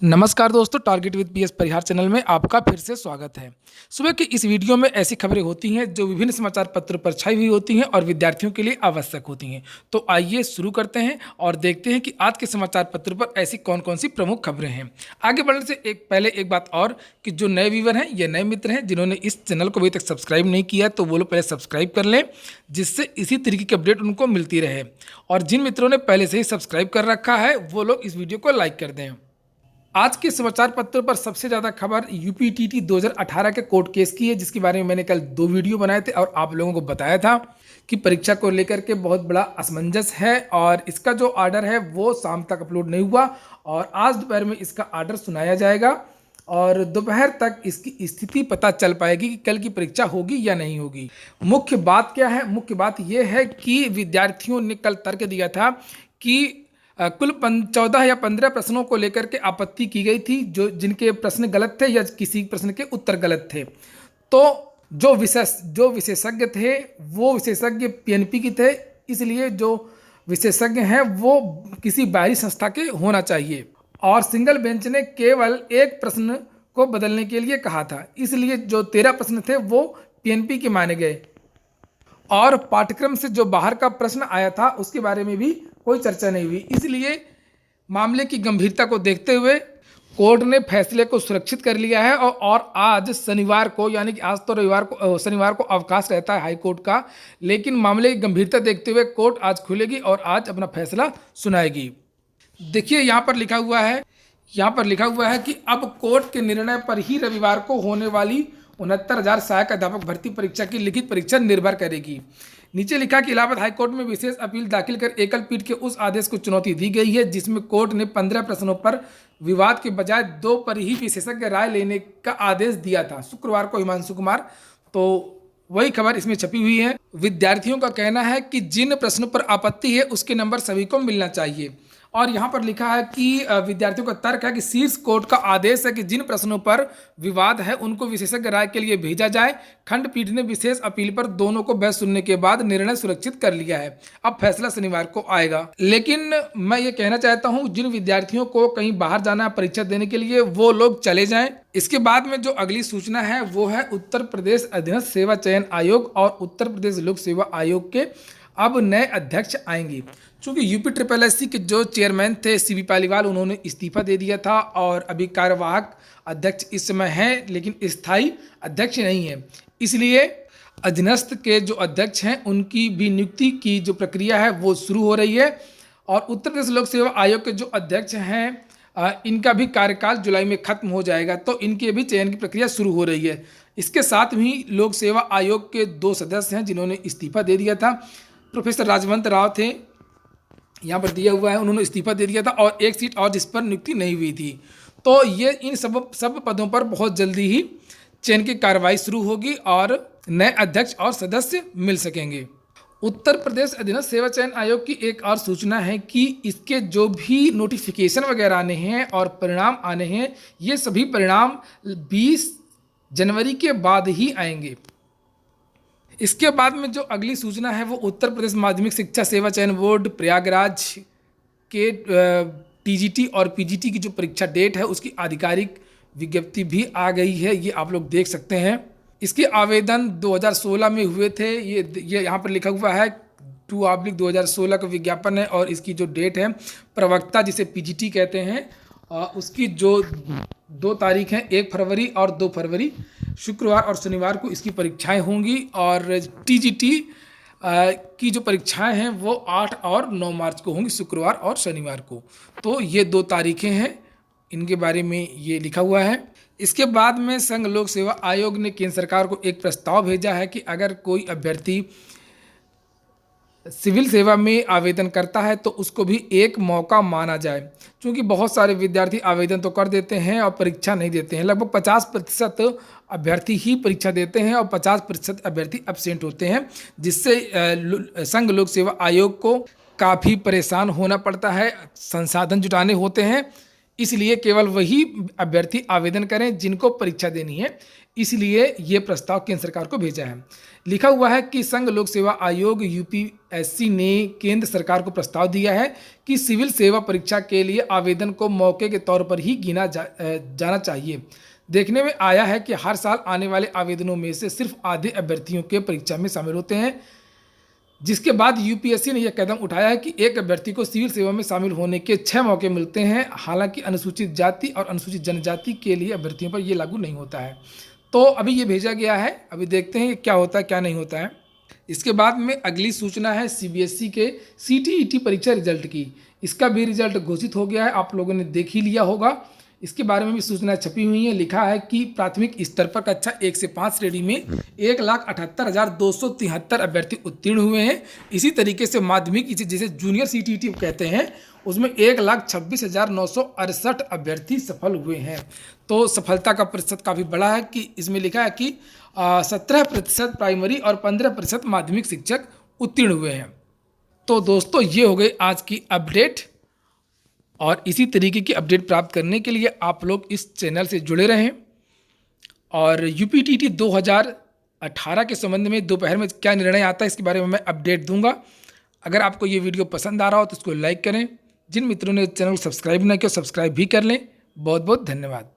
नमस्कार दोस्तों, target with PS Parihar channel में आपका फिर से स्वागत है। सुबह की इस वीडियो में ऐसी खबरें होती हैं जो विभिन्न समाचार पत्रों पर छाई हुई होती हैं और विद्यार्थियों के लिए आवश्यक होती हैं। तो आइए शुरू करते हैं और देखते हैं कि आज के समाचार पत्रों पर ऐसी कौन-कौन सी प्रमुख खबरें हैं। आगे बढ़ने से पहले एक बात और कि जो नए व्यूअर हैं या नए मित्र हैं जिन्होंने इस चैनल को अभी तक सब्सक्राइब नहीं किया तो वो लोग पहले सब्सक्राइब कर लें, जिससे इसी तरीके की अपडेट उनको मिलती रहे। और जिन मित्रों ने पहले से ही सब्सक्राइब कर रखा है वो लोग इस वीडियो को लाइक कर दें। आज के समाचार पत्रों पर सबसे ज़्यादा खबर यूपीटीटी 2018 के कोर्ट केस की है, जिसके बारे में मैंने कल 2 वीडियो बनाए थे और आप लोगों को बताया था कि परीक्षा को लेकर के बहुत बड़ा असमंजस है और इसका जो आर्डर है वो शाम तक अपलोड नहीं हुआ और आज दोपहर में इसका आर्डर सुनाया जाएगा और दोपहर तक इसकी स्थिति पता चल पाएगी कि कल की परीक्षा होगी या नहीं होगी। मुख्य बात क्या है? मुख्य बात यह है कि विद्यार्थियों ने कल तर्क दिया था कि कुल 14 या 15 प्रश्नों को लेकर के आपत्ति की गई थी, जो जिनके प्रश्न गलत थे या किसी प्रश्न के उत्तर गलत थे। तो जो विशेषज्ञ थे वो विशेषज्ञ पीएनपी के थे, इसलिए जो विशेषज्ञ हैं वो किसी बाहरी संस्था के होना चाहिए और सिंगल बेंच ने केवल एक प्रश्न को बदलने के लिए कहा था, इसलिए जो 13 प्रश्न थे वो पीएनपी के माने गए और पाठ्यक्रम से जो बाहर का प्रश्न आया था उसके बारे में भी कोई चर्चा नहीं हुई। इसलिए मामले की गंभीरता को देखते हुए कोर्ट ने फैसले को सुरक्षित कर लिया है और आज शनिवार को, यानी कि आज तो शनिवार को अवकाश रहता है हाई कोर्ट का, लेकिन मामले की गंभीरता देखते हुए कोर्ट आज खुलेगी और आज अपना फैसला सुनाएगी। देखिए यहाँ पर लिखा हुआ है कि अब कोर्ट के निर्णय पर ही रविवार को होने वाली 69,000 सहायक अध्यापक भर्ती परीक्षा की लिखित परीक्षा निर्भर करेगी। नीचे लिखा कि इलाहाबाद हाईकोर्ट में विशेष अपील दाखिल कर एकल पीठ के उस आदेश को चुनौती दी गई है जिसमें कोर्ट ने 15 प्रश्नों पर विवाद के बजाय 2 पर ही विशेषज्ञ राय लेने का आदेश दिया था। शुक्रवार को हिमांशु कुमार, तो वही खबर इसमें छपी हुई है। विद्यार्थियों का कहना है कि जिन प्रश्नों पर आपत्ति है उसके नंबर सभी को मिलना चाहिए और यहाँ पर लिखा है कि विद्यार्थियों का तर्क है कि शीर्ष कोर्ट का आदेश है कि जिन प्रश्नों पर विवाद है उनको विशेषज्ञ राय के लिए भेजा जाए। खंडपीठ ने विशेष अपील पर दोनों को बहस सुनने के बाद निर्णय सुरक्षित कर लिया है। अब फैसला शनिवार को आएगा। लेकिन मैं ये कहना चाहता हूँ, जिन विद्यार्थियों को कहीं बाहर जाना है परीक्षा देने के लिए वो लोग चले जाएं। इसके बाद में जो अगली सूचना है वो है उत्तर प्रदेश अधीनस्थ सेवा चयन आयोग और उत्तर प्रदेश लोक सेवा आयोग के अब नए अध्यक्ष आएंगे। चूंकि यूपी ट्रिपल एस सी के जो चेयरमैन थे सीबी पालीवाल, उन्होंने इस्तीफा दे दिया था और अभी कार्यवाहक अध्यक्ष इस समय हैं लेकिन स्थायी अध्यक्ष नहीं है, इसलिए अधीनस्थ के जो अध्यक्ष हैं उनकी भी नियुक्ति की जो प्रक्रिया है वो शुरू हो रही है और उत्तर प्रदेश लोक सेवा आयोग के जो अध्यक्ष हैं इनका भी कार्यकाल जुलाई में खत्म हो जाएगा, तो इनके भी चयन की प्रक्रिया शुरू हो रही है। इसके साथ ही लोक सेवा आयोग के 2 सदस्य हैं जिन्होंने इस्तीफा दे दिया था। प्रोफेसर राजवंत राव थे, यहाँ पर दिया हुआ है, उन्होंने इस्तीफा दे दिया था और एक सीट और जिस पर नियुक्ति नहीं हुई थी। तो ये इन सब पदों पर बहुत जल्दी ही चयन की कार्रवाई शुरू होगी और नए अध्यक्ष और सदस्य मिल सकेंगे। उत्तर प्रदेश अधीनस्थ सेवा चयन आयोग की एक और सूचना है कि इसके जो भी नोटिफिकेशन वगैरह आने हैं और परिणाम आने हैं, ये सभी परिणाम 20 जनवरी के बाद ही आएंगे। इसके बाद में जो अगली सूचना है वो उत्तर प्रदेश माध्यमिक शिक्षा सेवा चयन बोर्ड प्रयागराज के टीजीटी और पीजीटी की जो परीक्षा डेट है उसकी आधिकारिक विज्ञप्ति भी आ गई है, ये आप लोग देख सकते हैं। इसके आवेदन 2016 में हुए थे, ये यहाँ पर लिखा हुआ है 2/2016 का विज्ञापन है और इसकी जो डेट है प्रवक्ता जिसे पीजीटी कहते हैं उसकी जो 2 तारीख हैं 1 फरवरी और 2 फरवरी, शुक्रवार और शनिवार को इसकी परीक्षाएं होंगी और टीजीटी की जो परीक्षाएं हैं वो 8 और 9 मार्च को होंगी, शुक्रवार और शनिवार को। तो ये 2 तारीखें हैं, इनके बारे में ये लिखा हुआ है। इसके बाद में संघ लोक सेवा आयोग ने केंद्र सरकार को एक प्रस्ताव भेजा है कि अगर कोई अभ्यर्थी सिविल सेवा में आवेदन करता है तो उसको भी एक मौका माना जाए, क्योंकि बहुत सारे विद्यार्थी आवेदन तो कर देते हैं और परीक्षा नहीं देते हैं। लगभग 50% अभ्यर्थी ही परीक्षा देते हैं और 50% अभ्यर्थी एब्सेंट होते हैं, जिससे संघ लोक सेवा आयोग को काफ़ी परेशान होना पड़ता है, संसाधन जुटाने होते हैं। इसलिए केवल वही अभ्यर्थी आवेदन करें जिनको परीक्षा देनी है। इसलिए ये प्रस्ताव केंद्र सरकार को भेजा है। लिखा हुआ है कि संघ लोक सेवा आयोग यूपीएससी ने केंद्र सरकार को प्रस्ताव दिया है कि सिविल सेवा परीक्षा के लिए आवेदन को मौके के तौर पर ही गिना जाना चाहिए। देखने में आया है कि हर साल आने वाले आवेदनों में से सिर्फ आधे अभ्यर्थियों के परीक्षा में शामिल होते हैं, जिसके बाद यूपीएससी ने यह कदम उठाया है कि एक अभ्यर्थी को सिविल सेवा में शामिल होने के 6 मौके मिलते हैं। हालांकि अनुसूचित जाति और अनुसूचित जनजाति के लिए अभ्यर्थियों पर यह लागू नहीं होता है। तो अभी ये भेजा गया है, अभी देखते हैं क्या होता है क्या नहीं होता है। इसके बाद में अगली सूचना है सीबीएसई के सीटीईटी परीक्षा रिजल्ट की। इसका भी रिजल्ट घोषित हो गया है, आप लोगों ने देख ही लिया होगा। इसके बारे में भी सूचना छपी हुई है। लिखा है कि प्राथमिक स्तर पर कक्षा 1 से 5 श्रेणी में 1,78,273 अभ्यर्थी उत्तीर्ण हुए हैं। इसी तरीके से माध्यमिक जिसे जूनियर सीटीईटी कहते हैं उसमें 1,26,968 अभ्यर्थी सफल हुए हैं। तो सफलता का प्रतिशत काफ़ी बड़ा है कि इसमें लिखा है कि 17% प्राइमरी और 15% माध्यमिक शिक्षक उत्तीर्ण हुए हैं। तो दोस्तों ये हो गई आज की अपडेट, और इसी तरीके की अपडेट प्राप्त करने के लिए आप लोग इस चैनल से जुड़े रहें। और यूपीटीटी 2018 के संबंध में दोपहर में क्या निर्णय आता है इसके बारे में मैं अपडेट दूंगा। अगर आपको ये वीडियो पसंद आ रहा हो तो इसको लाइक करें। जिन मित्रों ने चैनल को सब्सक्राइब नहीं किया सब्सक्राइब भी कर लें। बहुत बहुत धन्यवाद।